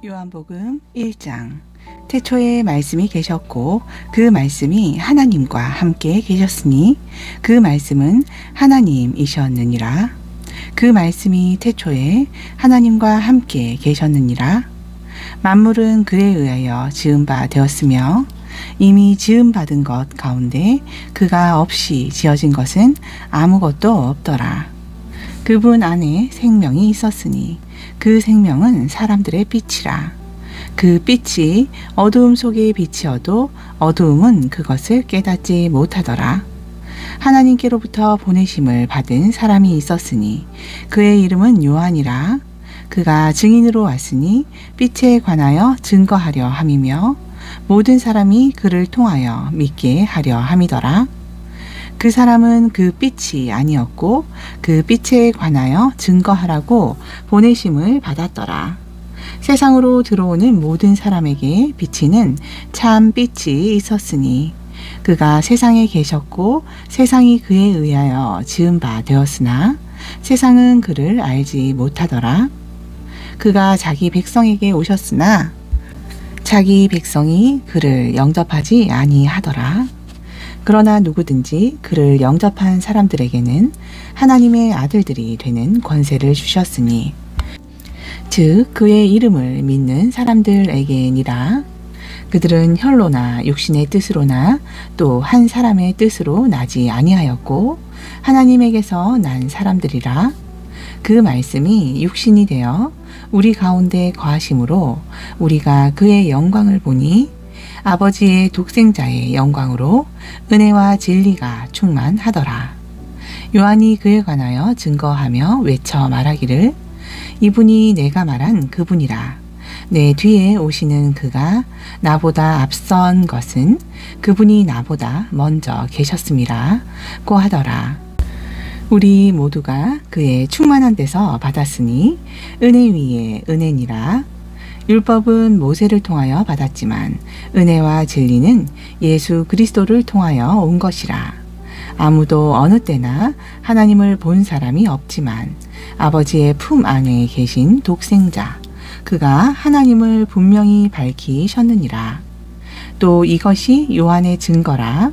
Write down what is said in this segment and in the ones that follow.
요한복음 1장. 태초에 말씀이 계셨고 그 말씀이 하나님과 함께 계셨으니 그 말씀은 하나님이셨느니라. 그 말씀이 태초에 하나님과 함께 계셨느니라. 만물은 그에 의하여 지은 바 되었으며 이미 지은 받은 것 가운데 그가 없이 지어진 것은 아무것도 없더라. 그분 안에 생명이 있었으니 그 생명은 사람들의 빛이라. 그 빛이 어두움 속에 비치어도 어두움은 그것을 깨닫지 못하더라. 하나님께로부터 보내심을 받은 사람이 있었으니 그의 이름은 요한이라. 그가 증인으로 왔으니 빛에 관하여 증거하려 함이며 모든 사람이 그를 통하여 믿게 하려 함이더라. 그 사람은 그 빛이 아니었고 그 빛에 관하여 증거하라고 보내심을 받았더라. 세상으로 들어오는 모든 사람에게 비치는 참 빛이 있었으니 그가 세상에 계셨고 세상이 그에 의하여 지은 바 되었으나 세상은 그를 알지 못하더라. 그가 자기 백성에게 오셨으나 자기 백성이 그를 영접하지 아니하더라. 그러나 누구든지 그를 영접한 사람들에게는 하나님의 아들들이 되는 권세를 주셨으니 즉 그의 이름을 믿는 사람들에게니라. 그들은 혈로나 육신의 뜻으로나 또 한 사람의 뜻으로 나지 아니하였고 하나님에게서 난 사람들이라. 그 말씀이 육신이 되어 우리 가운데 거하심으로 우리가 그의 영광을 보니 아버지의 독생자의 영광으로 은혜와 진리가 충만하더라. 요한이 그에 관하여 증거하며 외쳐 말하기를 이분이 내가 말한 그분이라. 내 뒤에 오시는 그가 나보다 앞선 것은 그분이 나보다 먼저 계셨음이라 고 하더라. 우리 모두가 그의 충만한 데서 받았으니 은혜 위에 은혜니라. 율법은 모세를 통하여 받았지만 은혜와 진리는 예수 그리스도를 통하여 온 것이라. 아무도 어느 때나 하나님을 본 사람이 없지만 아버지의 품 안에 계신 독생자 그가 하나님을 분명히 밝히셨느니라. 또 이것이 요한의 증거라.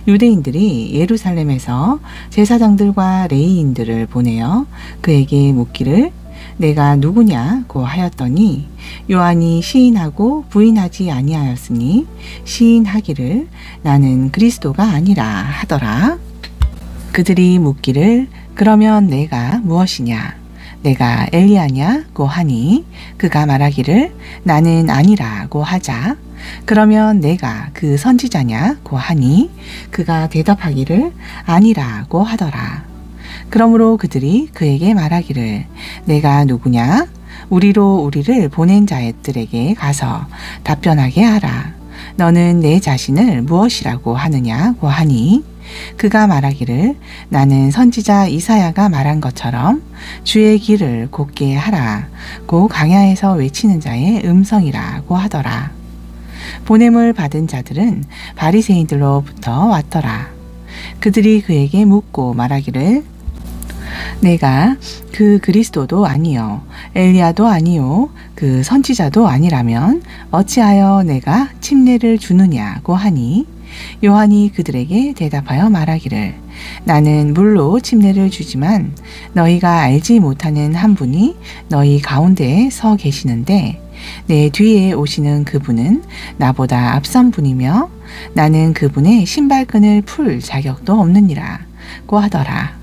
유대인들이 예루살렘에서 제사장들과 레위인들을 보내어 그에게 묻기를 내가 누구냐고 하였더니 요한이 시인하고 부인하지 아니하였으니 시인하기를 나는 그리스도가 아니라 하더라. 그들이 묻기를 그러면 내가 무엇이냐? 내가 엘리야냐고 하니 그가 말하기를 나는 아니라고 하자. 그러면 내가 그 선지자냐고 하니 그가 대답하기를 아니라고 하더라. 그러므로 그들이 그에게 말하기를 내가 누구냐? 우리로 우리를 보낸 자들에게 가서 답변하게 하라. 너는 내 자신을 무엇이라고 하느냐고 하니 그가 말하기를 나는 선지자 이사야가 말한 것처럼 주의 길을 곧게 하라고 강야에서 외치는 자의 음성이라고 하더라. 보냄을 받은 자들은 바리새인들로부터 왔더라. 그들이 그에게 묻고 말하기를 내가 그 그리스도도 아니요 엘리야도 아니요 그 선지자도 아니라면 어찌하여 내가 침례를 주느냐고 하니 요한이 그들에게 대답하여 말하기를 나는 물로 침례를 주지만 너희가 알지 못하는 한 분이 너희 가운데에 서 계시는데 내 뒤에 오시는 그분은 나보다 앞선 분이며 나는 그분의 신발끈을 풀 자격도 없느니라 고 하더라.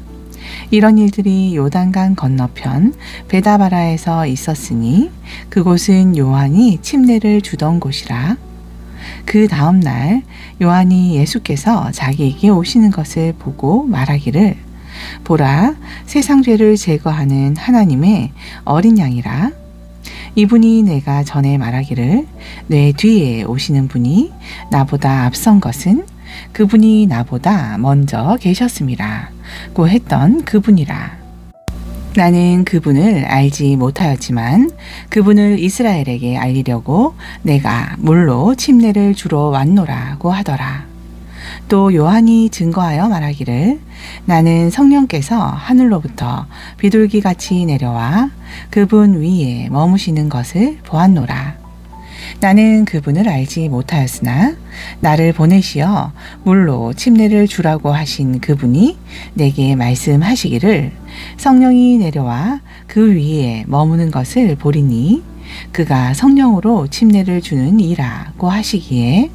이런 일들이 요단강 건너편 베다바라에서 있었으니 그곳은 요한이 침례를 주던 곳이라. 그 다음 날 요한이 예수께서 자기에게 오시는 것을 보고 말하기를 보라 세상 죄를 제거하는 하나님의 어린 양이라. 이분이 내가 전에 말하기를 내 뒤에 오시는 분이 나보다 앞선 것은 그분이 나보다 먼저 계셨음이라 고 했던 그분이라. 나는 그분을 알지 못하였지만 그분을 이스라엘에게 알리려고 내가 물로 침례를 주러 왔노라고 하더라. 또 요한이 증거하여 말하기를 나는 성령께서 하늘로부터 비둘기같이 내려와 그분 위에 머무시는 것을 보았노라. 나는 그분을 알지 못하였으나 나를 보내시어 물로 침례를 주라고 하신 그분이 내게 말씀하시기를 성령이 내려와 그 위에 머무는 것을 보리니 그가 성령으로 침례를 주는 이라고 하시기에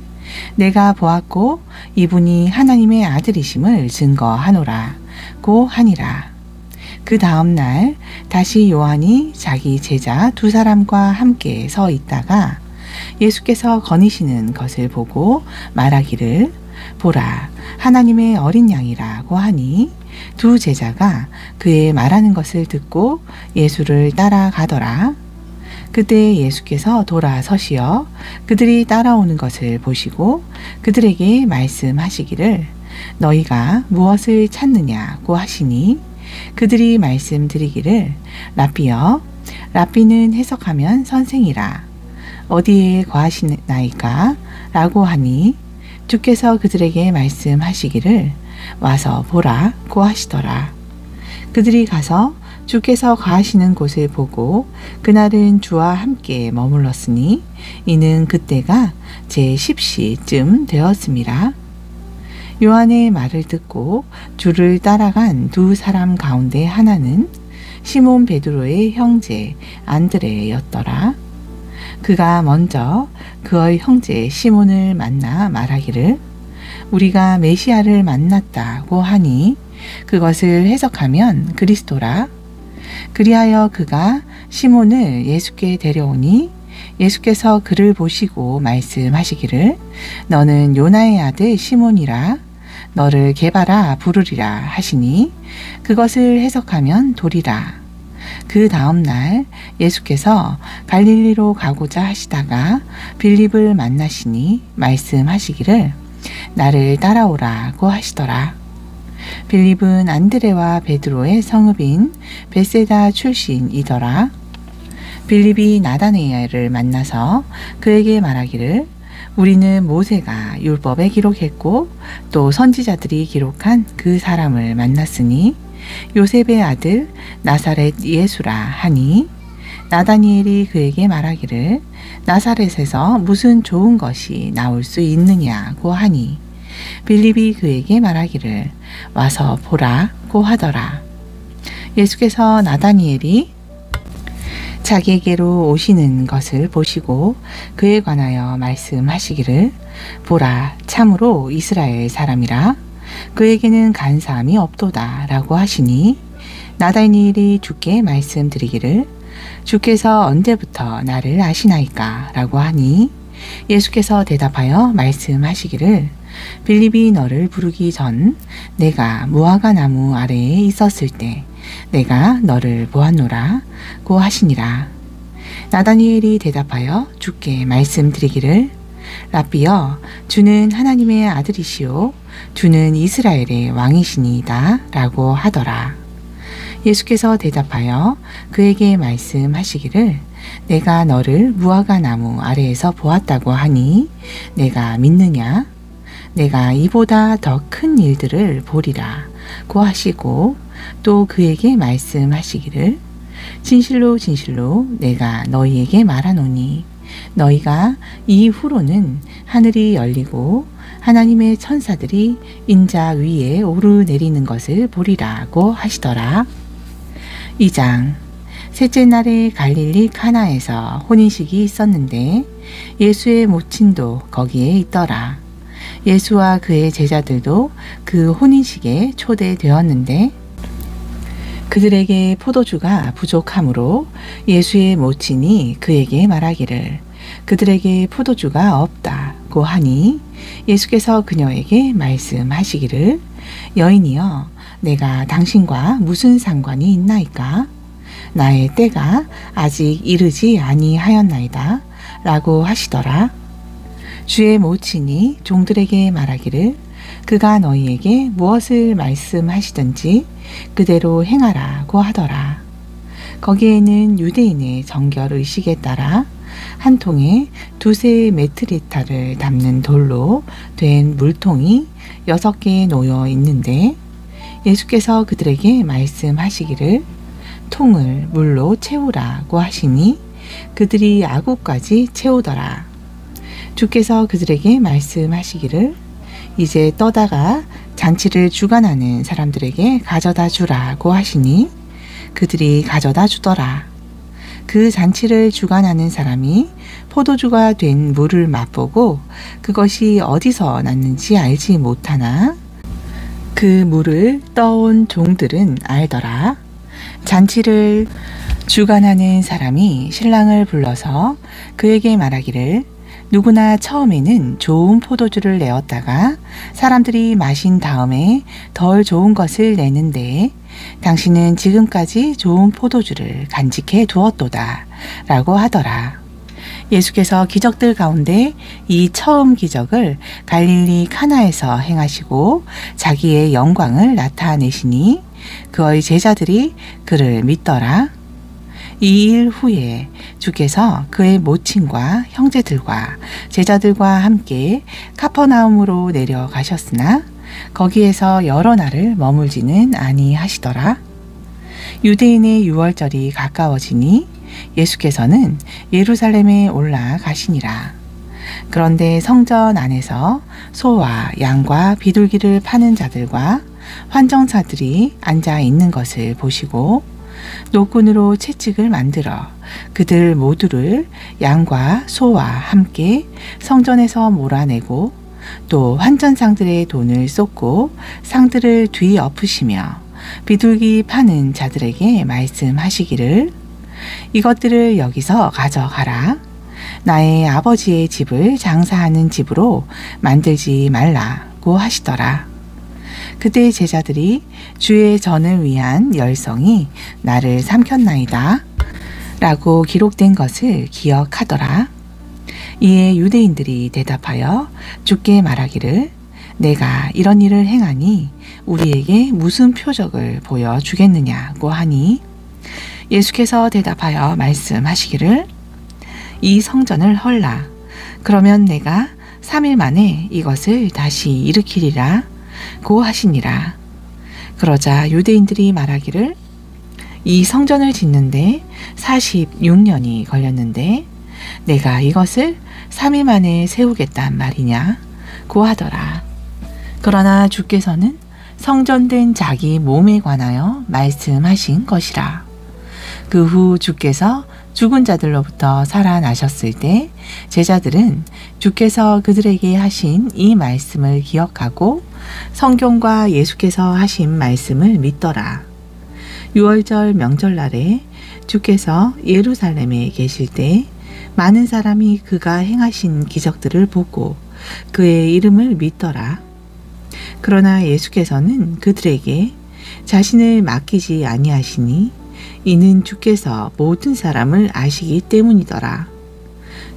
내가 보았고 이분이 하나님의 아들이심을 증거하노라고 하니라. 그 다음 날 다시 요한이 자기 제자 두 사람과 함께 서 있다가 예수께서 거니시는 것을 보고 말하기를 보라 하나님의 어린 양이라고 하니 두 제자가 그의 말하는 것을 듣고 예수를 따라가더라. 그때 예수께서 돌아서시어 그들이 따라오는 것을 보시고 그들에게 말씀하시기를 너희가 무엇을 찾느냐고 하시니 그들이 말씀드리기를 랍비여 랍비는 해석하면 선생이라 어디에 거하시나이까 라고 하니 주께서 그들에게 말씀하시기를 와서 보라고 하시더라. 그들이 가서 주께서 거하시는 곳을 보고 그날은 주와 함께 머물렀으니 이는 그때가 제10시쯤 되었습니다. 요한의 말을 듣고 주를 따라간 두 사람 가운데 하나는 시몬 베드로의 형제 안드레였더라. 그가 먼저 그의 형제 시몬을 만나 말하기를 우리가 메시아를 만났다고 하니 그것을 해석하면 그리스도라. 그리하여 그가 시몬을 예수께 데려오니 예수께서 그를 보시고 말씀하시기를 너는 요나의 아들 시몬이라 너를 게바라 부르리라 하시니 그것을 해석하면 돌이라. 그 다음 날 예수께서 갈릴리로 가고자 하시다가 빌립을 만나시니 말씀하시기를 나를 따라오라고 하시더라. 빌립은 안드레와 베드로의 성읍인 벳세다 출신이더라. 빌립이 나다네엘을 만나서 그에게 말하기를 우리는 모세가 율법에 기록했고 또 선지자들이 기록한 그 사람을 만났으니 요셉의 아들 나사렛 예수라 하니 나다니엘이 그에게 말하기를 나사렛에서 무슨 좋은 것이 나올 수 있느냐고 하니 빌립이 그에게 말하기를 와서 보라고 하더라. 예수께서 나다니엘이 자기에게로 오시는 것을 보시고 그에 관하여 말씀하시기를 보라 참으로 이스라엘 사람이라 그에게는 간사함이 없도다 라고 하시니 나다니엘이 주께 말씀드리기를 주께서 언제부터 나를 아시나이까 라고 하니 예수께서 대답하여 말씀하시기를 빌립이 너를 부르기 전 내가 무화과 나무 아래에 있었을 때 내가 너를 보았노라고 하시니라. 나다니엘이 대답하여 주께 말씀드리기를 랍비여 주는 하나님의 아들이시오 주는 이스라엘의 왕이시니이다 라고 하더라. 예수께서 대답하여 그에게 말씀하시기를 내가 너를 무화과 나무 아래에서 보았다고 하니 내가 믿느냐? 내가 이보다 더 큰 일들을 보리라 고 하시고 또 그에게 말씀하시기를 진실로 진실로 내가 너희에게 말하노니 너희가 이후로는 하늘이 열리고 하나님의 천사들이 인자 위에 오르내리는 것을 보리라고 하시더라. 2장 셋째 날에 갈릴리 카나에서 혼인식이 있었는데 예수의 모친도 거기에 있더라. 예수와 그의 제자들도 그 혼인식에 초대되었는데 그들에게 포도주가 부족하므로 예수의 모친이 그에게 말하기를 그들에게 포도주가 없다고 하니 예수께서 그녀에게 말씀하시기를 여인이여 내가 당신과 무슨 상관이 있나이까 나의 때가 아직 이르지 아니하였나이다 라고 하시더라. 주의 모친이 종들에게 말하기를 그가 너희에게 무엇을 말씀하시든지 그대로 행하라고 하더라. 거기에는 유대인의 정결의식에 따라 한 통에 2-3 메트리터를 담는 돌로 된 물통이 6개 놓여 있는데 예수께서 그들에게 말씀하시기를 통을 물로 채우라고 하시니 그들이 아구까지 채우더라. 주께서 그들에게 말씀하시기를 이제 떠다가 잔치를 주관하는 사람들에게 가져다 주라고 하시니 그들이 가져다 주더라. 그 잔치를 주관하는 사람이 포도주가 된 물을 맛보고 그것이 어디서 났는지 알지 못하나 그 물을 떠온 종들은 알더라. 잔치를 주관하는 사람이 신랑을 불러서 그에게 말하기를 누구나 처음에는 좋은 포도주를 내었다가 사람들이 마신 다음에 덜 좋은 것을 내는데 당신은 지금까지 좋은 포도주를 간직해 두었도다 라고 하더라. 예수께서 기적들 가운데 이 처음 기적을 갈릴리 카나에서 행하시고 자기의 영광을 나타내시니 그의 제자들이 그를 믿더라. 이 일 후에 주께서 그의 모친과 형제들과 제자들과 함께 카퍼나움으로 내려가셨으나 거기에서 여러 날을 머물지는 아니하시더라. 유대인의 유월절이 가까워지니 예수께서는 예루살렘에 올라가시니라. 그런데 성전 안에서 소와 양과 비둘기를 파는 자들과 환정사들이 앉아 있는 것을 보시고 노끈으로 채찍을 만들어 그들 모두를 양과 소와 함께 성전에서 몰아내고 또 환전상들의 돈을 쏟고 상들을 뒤엎으시며 비둘기 파는 자들에게 말씀하시기를 이것들을 여기서 가져가라. 나의 아버지의 집을 장사하는 집으로 만들지 말라고 하시더라. 그때 제자들이 주의 전을 위한 열성이 나를 삼켰나이다 라고 기록된 것을 기억하더라. 이에 유대인들이 대답하여 주께 말하기를 내가 이런 일을 행하니 우리에게 무슨 표적을 보여주겠느냐고 하니 예수께서 대답하여 말씀하시기를 이 성전을 헐라. 그러면 내가 3일 만에 이것을 다시 일으키리라 고 하시니라. 그러자 유대인들이 말하기를 이 성전을 짓는데 46년이 걸렸는데 내가 이것을 3일 만에 세우겠단 말이냐 고 하더라. 그러나 주께서는 성전된 자기 몸에 관하여 말씀하신 것이라. 그 후 주께서 죽은 자들로부터 살아나셨을 때 제자들은 주께서 그들에게 하신 이 말씀을 기억하고 성경과 예수께서 하신 말씀을 믿더라. 유월절 명절날에 주께서 예루살렘에 계실 때 많은 사람이 그가 행하신 기적들을 보고 그의 이름을 믿더라. 그러나 예수께서는 그들에게 자신을 맡기지 아니하시니 이는 주께서 모든 사람을 아시기 때문이더라.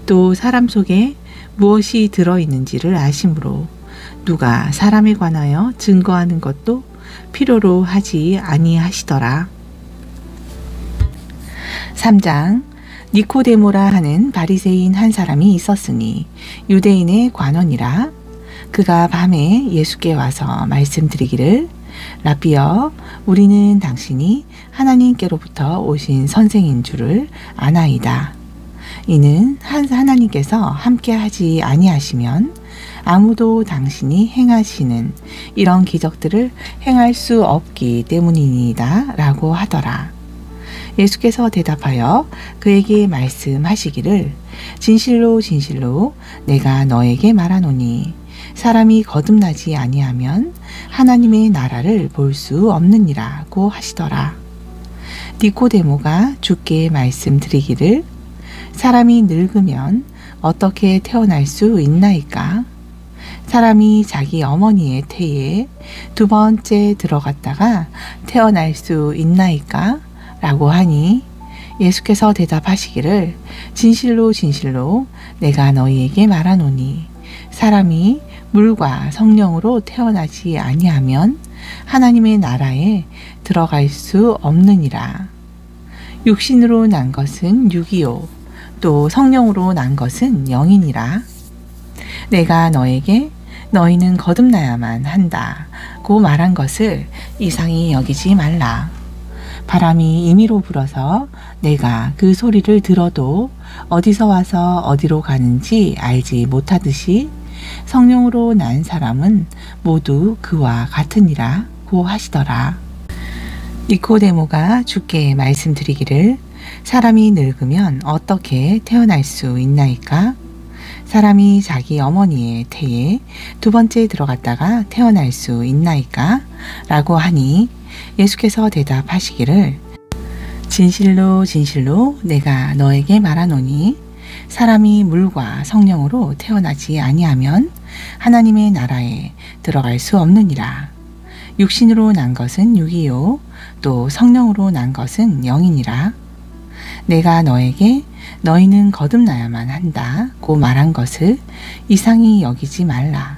또 사람 속에 무엇이 들어있는지를 아심으로 누가 사람에 관하여 증거하는 것도 필요로 하지 아니하시더라. 3장 니코데모라 하는 바리새인 한 사람이 있었으니 유대인의 관원이라. 그가 밤에 예수께 와서 말씀드리기를 라비여 우리는 당신이 하나님께로부터 오신 선생인 줄을 아나이다. 이는 하나님께서 함께하지 아니하시면 아무도 당신이 행하시는 이런 기적들을 행할 수 없기 때문이니이다 라고 하더라. 예수께서 대답하여 그에게 말씀하시기를 진실로 진실로 내가 너에게 말하노니 사람이 거듭나지 아니하면 하나님의 나라를 볼 수 없느니라고 하시더라. 니코데모가 주께 말씀드리기를 사람이 늙으면 어떻게 태어날 수 있나이까? 사람이 자기 어머니의 태에 2번째 들어갔다가 태어날 수 있나이까? 라고 하니 예수께서 대답하시기를 진실로 진실로 내가 너희에게 말하노니 사람이 물과 성령으로 태어나지 아니하면 하나님의 나라에 들어갈 수 없느니라. 육신으로 난 것은 육이요 또 성령으로 난 것은 영이니라. 내가 너에게 너희는 거듭나야만 한다고 말한 것을 이상히 여기지 말라. 바람이 임의로 불어서 내가 그 소리를 들어도 어디서 와서 어디로 가는지 알지 못하듯이 성령으로 난 사람은 모두 그와 같으니라 고 하시더라. 니코데모가 주께 말씀드리기를 사람이 늙으면 어떻게 태어날 수 있나이까? 사람이 자기 어머니의 태에 두 번째 들어갔다가 태어날 수 있나이까? 라고 하니 예수께서 대답하시기를 진실로 진실로 내가 너에게 말하노니 사람이 물과 성령으로 태어나지 아니하면 하나님의 나라에 들어갈 수 없느니라. 육신으로 난 것은 육이요 또 성령으로 난 것은 영이니라. 내가 너에게 너희는 거듭나야만 한다고 말한 것을 이상히 여기지 말라.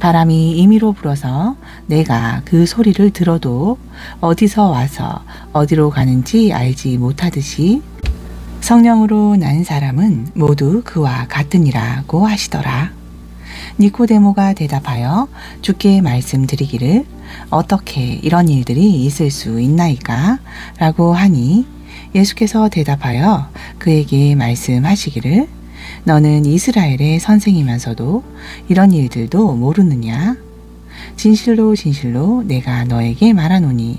바람이 임의로 불어서 내가 그 소리를 들어도 어디서 와서 어디로 가는지 알지 못하듯이 성령으로 난 사람은 모두 그와 같으니라고 하시더라. 니코데모가 대답하여 주께 말씀드리기를 어떻게 이런 일들이 있을 수 있나이까? 라고 하니 예수께서 대답하여 그에게 말씀하시기를 너는 이스라엘의 선생이면서도 이런 일들도 모르느냐? 진실로 진실로 내가 너에게 말하노니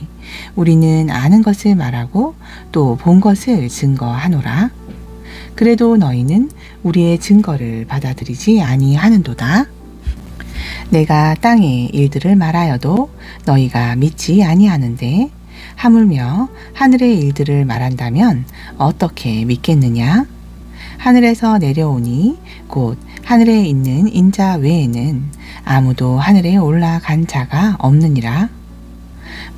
우리는 아는 것을 말하고 또 본 것을 증거하노라. 그래도 너희는 우리의 증거를 받아들이지 아니하는도다. 내가 땅의 일들을 말하여도 너희가 믿지 아니하는데 하물며 하늘의 일들을 말한다면 어떻게 믿겠느냐? 하늘에서 내려오니 곧 하늘에 있는 인자 외에는 아무도 하늘에 올라간 자가 없느니라.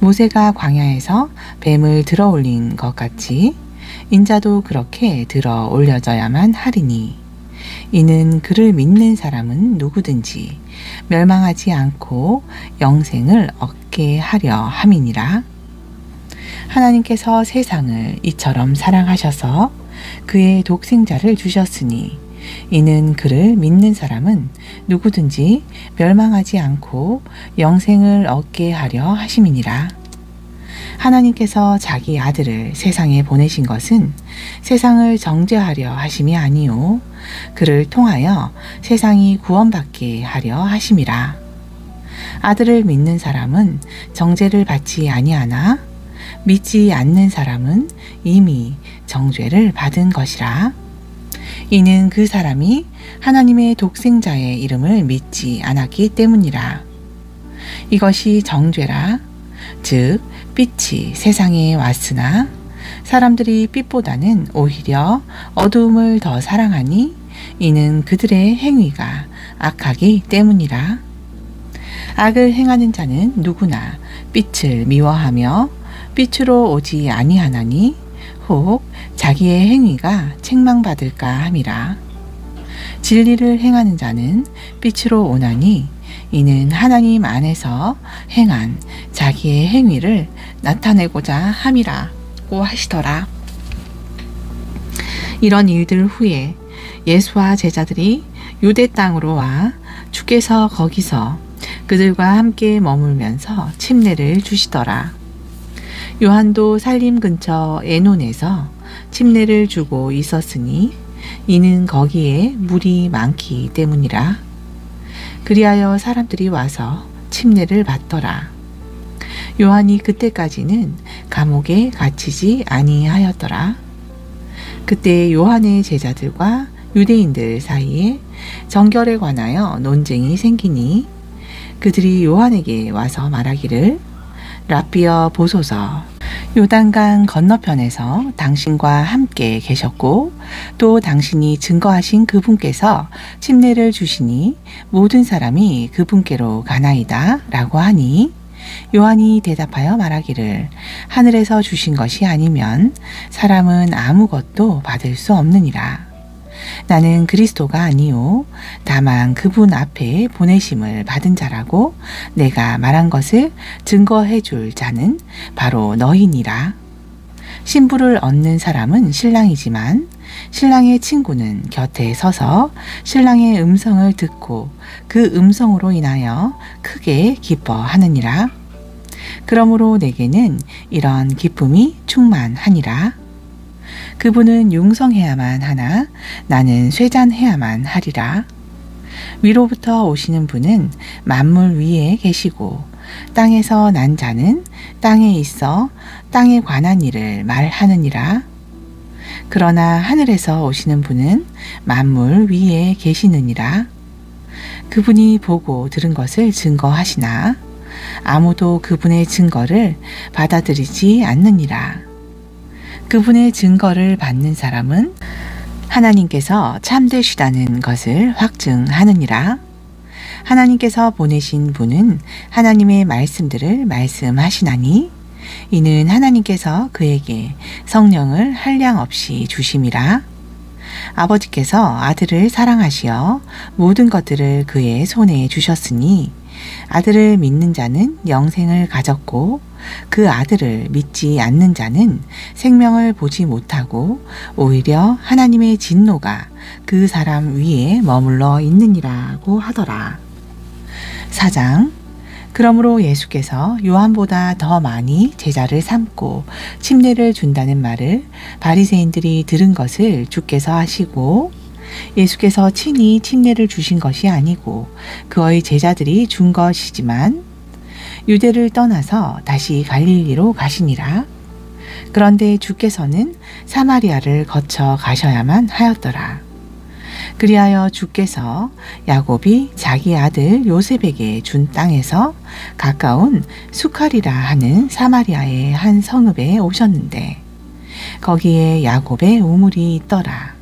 모세가 광야에서 뱀을 들어 올린 것 같이 인자도 그렇게 들어 올려져야만 하리니 이는 그를 믿는 사람은 누구든지 멸망하지 않고 영생을 얻게 하려 함이니라. 하나님께서 세상을 이처럼 사랑하셔서 그의 독생자를 주셨으니 이는 그를 믿는 사람은 누구든지 멸망하지 않고 영생을 얻게 하려 하심이니라. 하나님께서 자기 아들을 세상에 보내신 것은 세상을 정죄하려 하심이 아니요 그를 통하여 세상이 구원받게 하려 하심이라. 아들을 믿는 사람은 정죄를 받지 아니하나 믿지 않는 사람은 이미 정죄를 받은 것이라. 이는 그 사람이 하나님의 독생자의 이름을 믿지 않았기 때문이라. 이것이 정죄라. 즉 빛이 세상에 왔으나 사람들이 빛보다는 오히려 어두움을 더 사랑하니 이는 그들의 행위가 악하기 때문이라. 악을 행하는 자는 누구나 빛을 미워하며 빛으로 오지 아니하나니 혹 자기의 행위가 책망받을까 함이라. 진리를 행하는 자는 빛으로 오나니 이는 하나님 안에서 행한 자기의 행위를 나타내고자 함이라고 하시더라. 이런 일들 후에 예수와 제자들이 유대 땅으로 와 주께서 거기서 그들과 함께 머물면서 침례를 주시더라. 요한도 살림 근처 에논에서 침례를 주고 있었으니 이는 거기에 물이 많기 때문이라. 그리하여 사람들이 와서 침례를 받더라. 요한이 그때까지는 감옥에 갇히지 아니하였더라. 그때 요한의 제자들과 유대인들 사이에 정결에 관하여 논쟁이 생기니 그들이 요한에게 와서 말하기를 랍비여 보소서, 요단강 건너편에서 당신과 함께 계셨고 또 당신이 증거하신 그분께서 침례를 주시니 모든 사람이 그분께로 가나이다 라고 하니 요한이 대답하여 말하기를 하늘에서 주신 것이 아니면 사람은 아무것도 받을 수 없느니라. 나는 그리스도가 아니요 다만 그분 앞에 보내심을 받은 자라고 내가 말한 것을 증거해 줄 자는 바로 너희니라. 신부를 얻는 사람은 신랑이지만 신랑의 친구는 곁에 서서 신랑의 음성을 듣고 그 음성으로 인하여 크게 기뻐하느니라. 그러므로 내게는 이런 기쁨이 충만하니라. 그분은 융성해야만 하나 나는 쇠잔해야만 하리라. 위로부터 오시는 분은 만물 위에 계시고 땅에서 난 자는 땅에 있어 땅에 관한 일을 말하느니라. 그러나 하늘에서 오시는 분은 만물 위에 계시느니라. 그분이 보고 들은 것을 증거하시나 아무도 그분의 증거를 받아들이지 않느니라. 그분의 증거를 받는 사람은 하나님께서 참되시다는 것을 확증하느니라. 하나님께서 보내신 분은 하나님의 말씀들을 말씀하시나니 이는 하나님께서 그에게 성령을 한량없이 주심이라. 아버지께서 아들을 사랑하시어 모든 것들을 그의 손에 주셨으니 아들을 믿는 자는 영생을 가졌고 그 아들을 믿지 않는 자는 생명을 보지 못하고 오히려 하나님의 진노가 그 사람 위에 머물러 있느니라고 하더라. 4장. 그러므로 예수께서 요한보다 더 많이 제자를 삼고 침례를 준다는 말을 바리새인들이 들은 것을 주께서 하시고 예수께서 친히 침례를 주신 것이 아니고 그의 제자들이 준 것이지만 유대를 떠나서 다시 갈릴리로 가시니라. 그런데 주께서는 사마리아를 거쳐 가셔야만 하였더라. 그리하여 주께서 야곱이 자기 아들 요셉에게 준 땅에서 가까운 수칼이라 하는 사마리아의 한 성읍에 오셨는데 거기에 야곱의 우물이 있더라.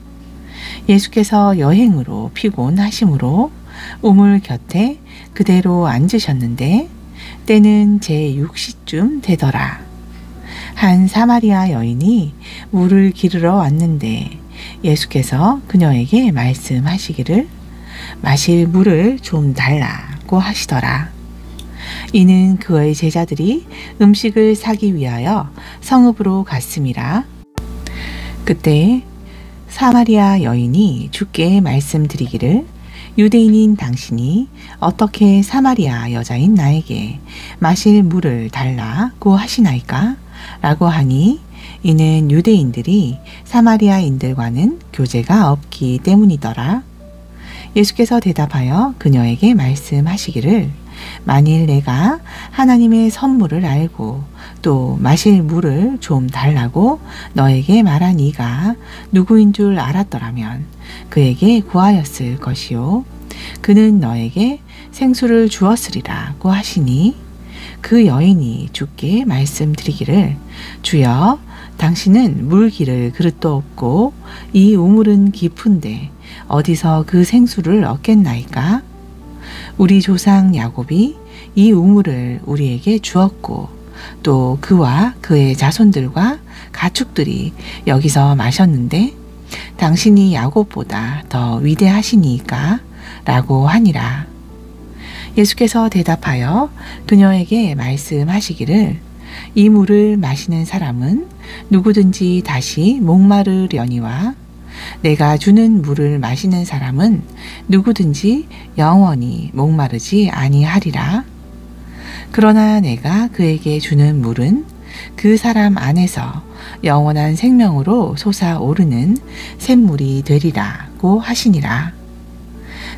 예수께서 여행으로 피곤하심으로 우물 곁에 그대로 앉으셨는데 때는 제6시쯤 되더라. 한 사마리아 여인이 물을 기르러 왔는데 예수께서 그녀에게 말씀하시기를 마실 물을 좀 달라고 하시더라. 이는 그의 제자들이 음식을 사기 위하여 성읍으로 갔음이라. 그때 사마리아 여인이 주께 말씀드리기를 유대인인 당신이 어떻게 사마리아 여자인 나에게 마실 물을 달라고 하시나이까? 라고 하니 이는 유대인들이 사마리아인들과는 교제가 없기 때문이더라. 예수께서 대답하여 그녀에게 말씀하시기를 만일 내가 하나님의 선물을 알고 또 마실 물을 좀 달라고 너에게 말한 이가 누구인 줄 알았더라면 그에게 구하였을 것이요 그는 너에게 생수를 주었으리라고 하시니 그 여인이 주께 말씀드리기를 주여 당신은 물 기를 그릇도 없고 이 우물은 깊은데 어디서 그 생수를 얻겠나이까? 우리 조상 야곱이 이 우물을 우리에게 주었고 또 그와 그의 자손들과 가축들이 여기서 마셨는데 당신이 야곱보다 더 위대하시니까 라고 하니라. 예수께서 대답하여 그녀에게 말씀하시기를 이 물을 마시는 사람은 누구든지 다시 목마르려니와 내가 주는 물을 마시는 사람은 누구든지 영원히 목마르지 아니하리라. 그러나 내가 그에게 주는 물은 그 사람 안에서 영원한 생명으로 솟아오르는 샘물이 되리라고 하시니라.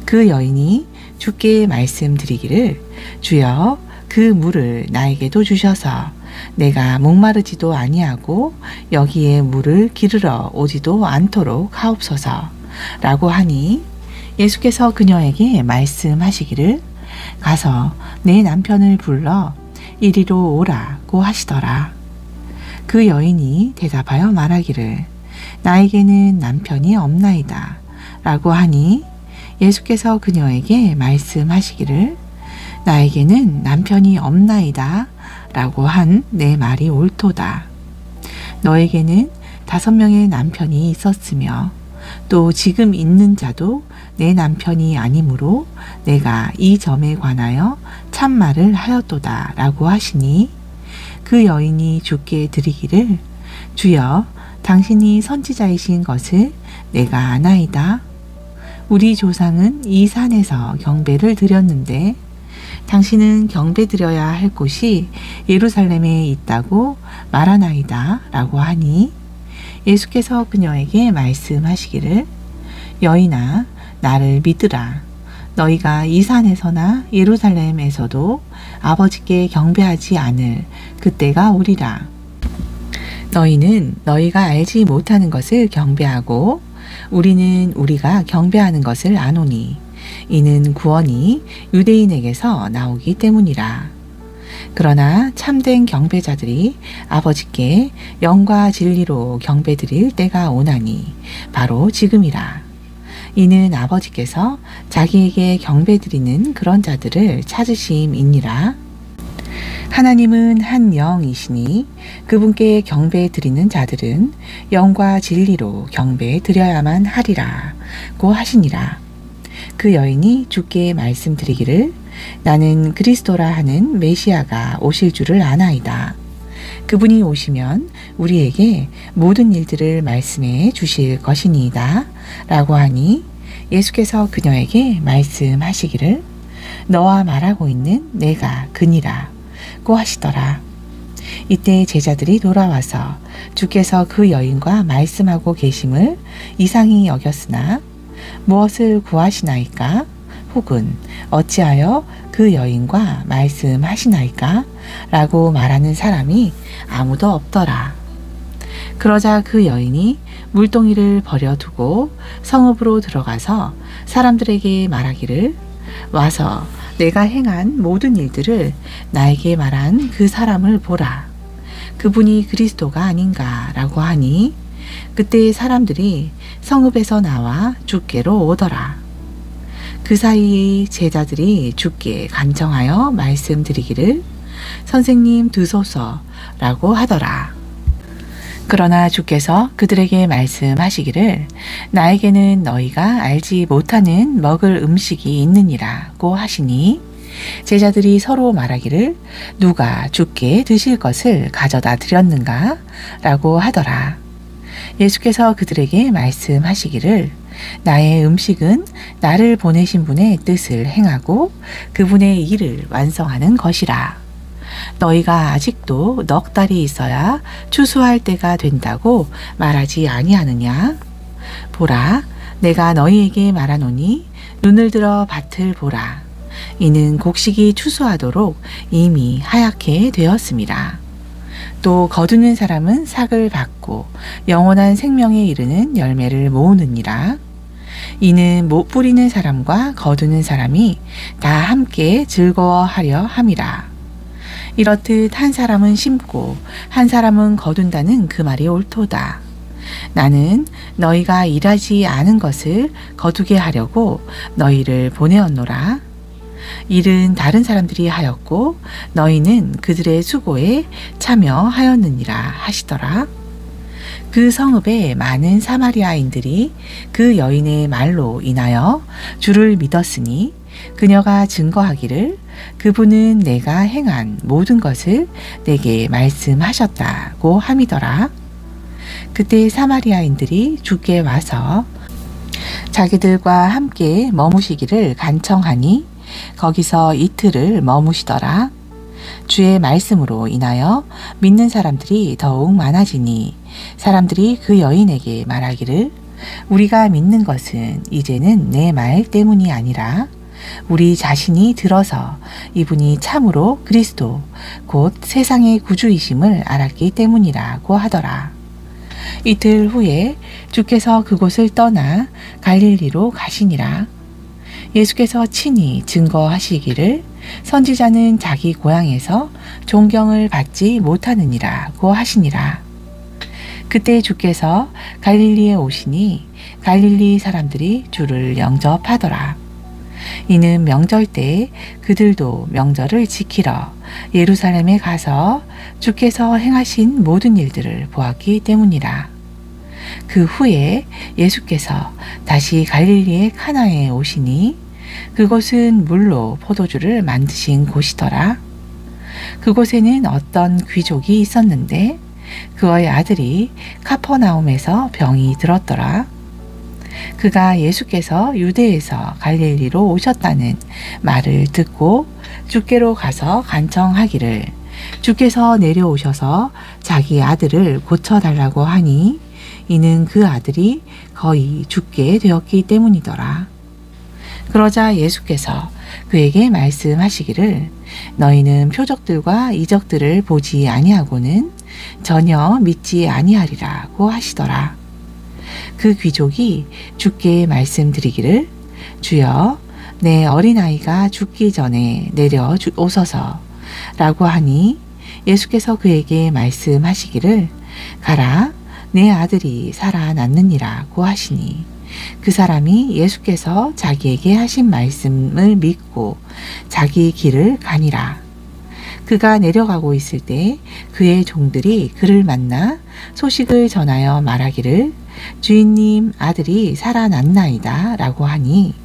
그 여인이 주께 말씀드리기를 주여 그 물을 나에게도 주셔서 내가 목마르지도 아니하고 여기에 물을 기르러 오지도 않도록 하옵소서 라고 하니 예수께서 그녀에게 말씀하시기를 가서 내 남편을 불러 이리로 오라고 하시더라. 그 여인이 대답하여 말하기를 나에게는 남편이 없나이다 라고 하니 예수께서 그녀에게 말씀하시기를 나에게는 남편이 없나이다 라고 한 내 말이 옳도다. 너에게는 5명의 남편이 있었으며 또 지금 있는 자도 내 남편이 아니므로 내가 이 점에 관하여 참말을 하였도다 라고 하시니 그 여인이 주께 드리기를 주여 당신이 선지자이신 것을 내가 아나이다. 우리 조상은 이 산에서 경배를 드렸는데 당신은 경배 드려야 할 곳이 예루살렘에 있다고 말하나이다 라고 하니 예수께서 그녀에게 말씀하시기를 여인아 나를 믿으라. 너희가 이 산에서나 예루살렘에서도 아버지께 경배하지 않을 그때가 오리라. 너희는 너희가 알지 못하는 것을 경배하고 우리는 우리가 경배하는 것을 아노니 이는 구원이 유대인에게서 나오기 때문이라. 그러나 참된 경배자들이 아버지께 영과 진리로 경배드릴 때가 오나니 바로 지금이라. 이는 아버지께서 자기에게 경배드리는 그런 자들을 찾으심이니라. 하나님은 한 영이시니 그분께 경배드리는 자들은 영과 진리로 경배드려야만 하리라고 하시니라. 그 여인이 주께 말씀드리기를 나는 그리스도라 하는 메시아가 오실 줄을 아나이다. 그분이 오시면 우리에게 모든 일들을 말씀해 주실 것이니이다 라고 하니 예수께서 그녀에게 말씀하시기를 너와 말하고 있는 내가 그니라 고 하시더라. 이때 제자들이 돌아와서 주께서 그 여인과 말씀하고 계심을 이상히 여겼으나 무엇을 구하시나이까? 혹은 어찌하여 그 여인과 말씀하시나이까? 라고 말하는 사람이 아무도 없더라. 그러자 그 여인이 물동이를 버려두고 성읍으로 들어가서 사람들에게 말하기를 와서 내가 행한 모든 일들을 나에게 말한 그 사람을 보라. 그분이 그리스도가 아닌가 라고 하니 그때 사람들이 성읍에서 나와 주께로 오더라. 그 사이에 제자들이 주께 간청하여 말씀드리기를 선생님 드소서 라고 하더라. 그러나 주께서 그들에게 말씀하시기를 나에게는 너희가 알지 못하는 먹을 음식이 있느니라고 하시니 제자들이 서로 말하기를 누가 주께 드실 것을 가져다 드렸는가 라고 하더라. 예수께서 그들에게 말씀하시기를 나의 음식은 나를 보내신 분의 뜻을 행하고 그분의 일을 완성하는 것이라. 너희가 아직도 넉 달이 있어야 추수할 때가 된다고 말하지 아니하느냐? 보라, 내가 너희에게 말하노니 눈을 들어 밭을 보라. 이는 곡식이 추수하도록 이미 하얗게 되었습니다. 또 거두는 사람은 삭을 받고 영원한 생명에 이르는 열매를 모으느니라. 이는 못 뿌리는 사람과 거두는 사람이 다 함께 즐거워하려 함이라. 이렇듯 한 사람은 심고 한 사람은 거둔다는 그 말이 옳도다. 나는 너희가 일하지 않은 것을 거두게 하려고 너희를 보내었노라. 일은 다른 사람들이 하였고 너희는 그들의 수고에 참여하였느니라 하시더라. 그 성읍에 많은 사마리아인들이 그 여인의 말로 인하여 주를 믿었으니 그녀가 증거하기를 그분은 내가 행한 모든 것을 내게 말씀하셨다고 함이더라. 그때 사마리아인들이 주께 와서 자기들과 함께 머무시기를 간청하니 거기서 이틀을 머무시더라. 주의 말씀으로 인하여 믿는 사람들이 더욱 많아지니 사람들이 그 여인에게 말하기를 우리가 믿는 것은 이제는 내 말 때문이 아니라 우리 자신이 들어서 이분이 참으로 그리스도 곧 세상의 구주이심을 알았기 때문이라고 하더라. 이틀 후에 주께서 그곳을 떠나 갈릴리로 가시니라. 예수께서 친히 증거하시기를 선지자는 자기 고향에서 존경을 받지 못하느니라고 하시니라. 그때 주께서 갈릴리에 오시니 갈릴리 사람들이 주를 영접하더라. 이는 명절 때에 그들도 명절을 지키러 예루살렘에 가서 주께서 행하신 모든 일들을 보았기 때문이라. 그 후에 예수께서 다시 갈릴리의 카나에 오시니 그곳은 물로 포도주를 만드신 곳이더라. 그곳에는 어떤 귀족이 있었는데 그의 아들이 카퍼나움에서 병이 들었더라. 그가 예수께서 유대에서 갈릴리로 오셨다는 말을 듣고 주께로 가서 간청하기를 주께서 내려오셔서 자기 아들을 고쳐달라고 하니 이는 그 아들이 거의 죽게 되었기 때문이더라. 그러자 예수께서 그에게 말씀하시기를 너희는 표적들과 이적들을 보지 아니하고는 전혀 믿지 아니하리라고 하시더라. 그 귀족이 주께 말씀드리기를 주여 내 어린아이가 죽기 전에 내려 오소서 라고 하니 예수께서 그에게 말씀하시기를 가라 내 아들이 살아났느니라고 하시니 그 사람이 예수께서 자기에게 하신 말씀을 믿고 자기 길을 가니라. 그가 내려가고 있을 때 그의 종들이 그를 만나 소식을 전하여 말하기를 주인님 아들이 살아났나이다 라고 하니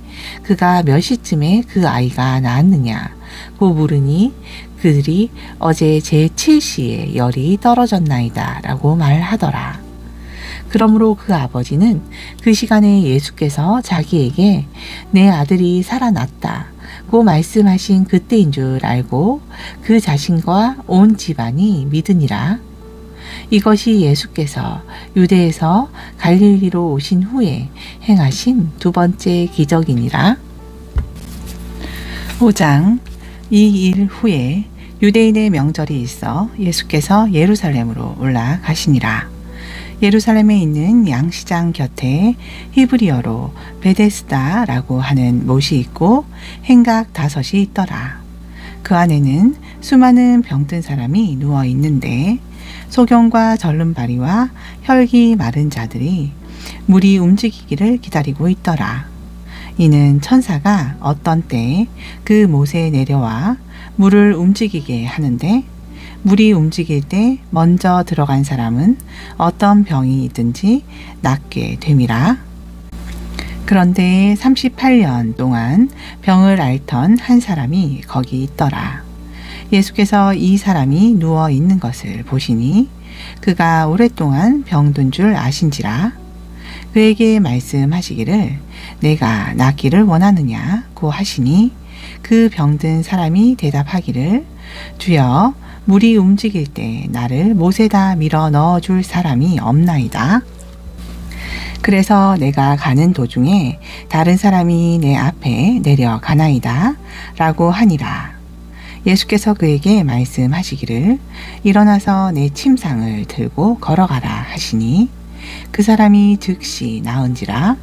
그가 몇 시쯤에 그 아이가 낳았느냐 고 물으니 그들이 어제 제7시에 열이 떨어졌나이다 라고 말하더라. 그러므로 그 아버지는 그 시간에 예수께서 자기에게 내 아들이 살아났다 고 말씀하신 그때인 줄 알고 그 자신과 온 집안이 믿으니라. 이것이 예수께서 유대에서 갈릴리로 오신 후에 행하신 두 번째 기적이니라. 5장. 이 일 후에 유대인의 명절이 있어 예수께서 예루살렘으로 올라가시니라. 예루살렘에 있는 양시장 곁에 히브리어로 베데스다라고 하는 못이 있고 행각 5이 있더라. 그 안에는 수많은 병든 사람이 누워 있는데 소경과 절름발이와 혈기 마른 자들이 물이 움직이기를 기다리고 있더라. 이는 천사가 어떤 때에 그 못에 내려와 물을 움직이게 하는데 물이 움직일 때 먼저 들어간 사람은 어떤 병이 있든지 낫게 됨이라. 그런데 38년 동안 병을 앓던 한 사람이 거기 있더라. 예수께서 이 사람이 누워 있는 것을 보시니 그가 오랫동안 병든 줄 아신지라. 그에게 말씀하시기를 내가 낫기를 원하느냐고 하시니 그 병든 사람이 대답하기를 주여 물이 움직일 때 나를 못에다 밀어 넣어줄 사람이 없나이다. 그래서 내가 가는 도중에 다른 사람이 내 앞에 내려가나이다 라고 하니라. 예수께서 그에게 말씀하시기를 일어나서 내 침상을 들고 걸어가라 하시니 그 사람이 즉시 나은지라.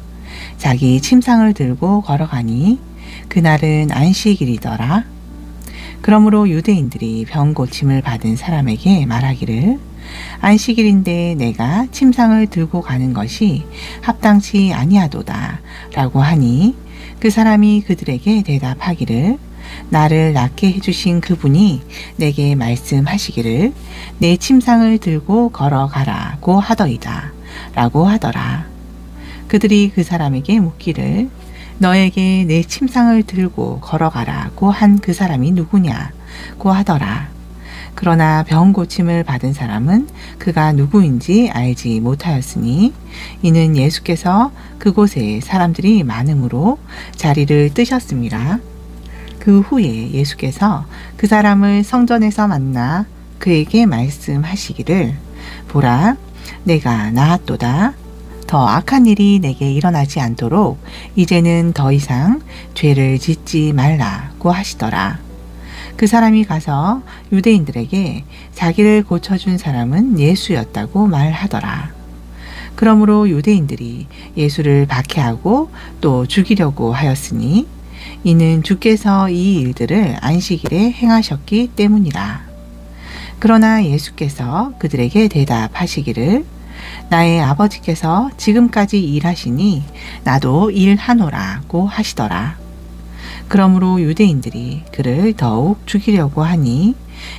자기 침상을 들고 걸어가니 그날은 안식일이더라. 그러므로 유대인들이 병 고침을 받은 사람에게 말하기를 안식일인데 내가 침상을 들고 가는 것이 합당치 아니하도다 라고 하니 그 사람이 그들에게 대답하기를 나를 낫게 해주신 그분이 내게 말씀하시기를 내 침상을 들고 걸어가라고 하더이다 라고 하더라. 그들이 그 사람에게 묻기를 너에게 내 침상을 들고 걸어가라고 한 그 사람이 누구냐고 하더라. 그러나 병 고침을 받은 사람은 그가 누구인지 알지 못하였으니 이는 예수께서 그곳에 사람들이 많음으로 자리를 뜨셨습니다. 그 후에 예수께서 그 사람을 성전에서 만나 그에게 말씀하시기를 보라 내가 나았도다. 더 악한 일이 내게 일어나지 않도록 이제는 더 이상 죄를 짓지 말라고 하시더라. 그 사람이 가서 유대인들에게 자기를 고쳐준 사람은 예수였다고 말하더라. 그러므로 유대인들이 예수를 박해하고 또 죽이려고 하였으니 이는 주께서 이 일들을 안식일에 행하셨기 때문이라. 그러나 예수께서 그들에게 대답하시기를 나의 아버지께서 지금까지 일하시니 나도 일하노라고 하시더라. 그러므로 유대인들이 그를 더욱 죽이려고 하니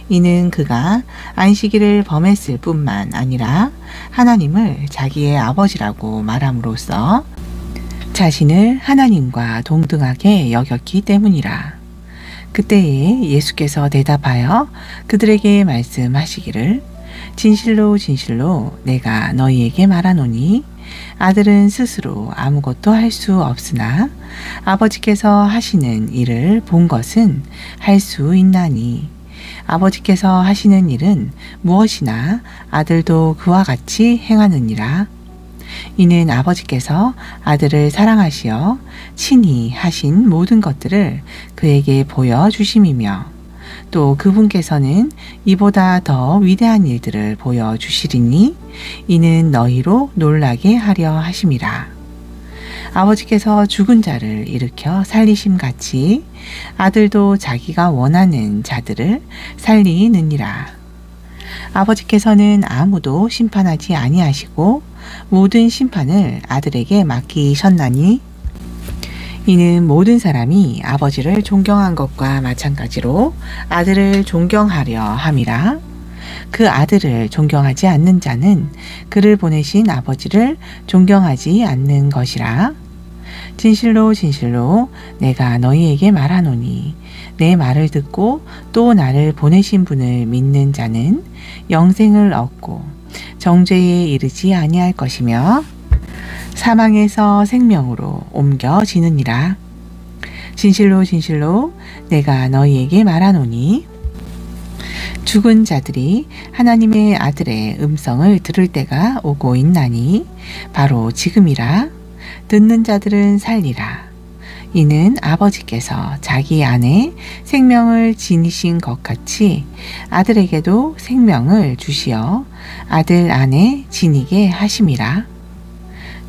이는 그가 안식일을 범했을 뿐만 아니라 하나님을 자기의 아버지라고 말함으로써 자신을 하나님과 동등하게 여겼기 때문이라. 그때에 예수께서 대답하여 그들에게 말씀하시기를 진실로 진실로 내가 너희에게 말하노니 아들은 스스로 아무것도 할 수 없으나 아버지께서 하시는 일을 본 것은 할 수 있나니 아버지께서 하시는 일은 무엇이나 아들도 그와 같이 행하느니라. 이는 아버지께서 아들을 사랑하시어 친히 하신 모든 것들을 그에게 보여주심이며 또 그분께서는 이보다 더 위대한 일들을 보여주시리니 이는 너희로 놀라게 하려 하심이라. 아버지께서 죽은 자를 일으켜 살리심 같이 아들도 자기가 원하는 자들을 살리느니라. 아버지께서는 아무도 심판하지 아니하시고 모든 심판을 아들에게 맡기셨나니 이는 모든 사람이 아버지를 존경한 것과 마찬가지로 아들을 존경하려 함이라. 그 아들을 존경하지 않는 자는 그를 보내신 아버지를 존경하지 않는 것이라. 진실로 진실로 내가 너희에게 말하노니 내 말을 듣고 또 나를 보내신 분을 믿는 자는 영생을 얻고 정죄에 이르지 아니할 것이며 사망에서 생명으로 옮겨지느니라. 진실로 진실로 내가 너희에게 말하노니 죽은 자들이 하나님의 아들의 음성을 들을 때가 오고 있나니 바로 지금이라. 듣는 자들은 살리라. 이는 아버지께서 자기 안에 생명을 지니신 것 같이 아들에게도 생명을 주시어 아들 안에 지니게 하심이라.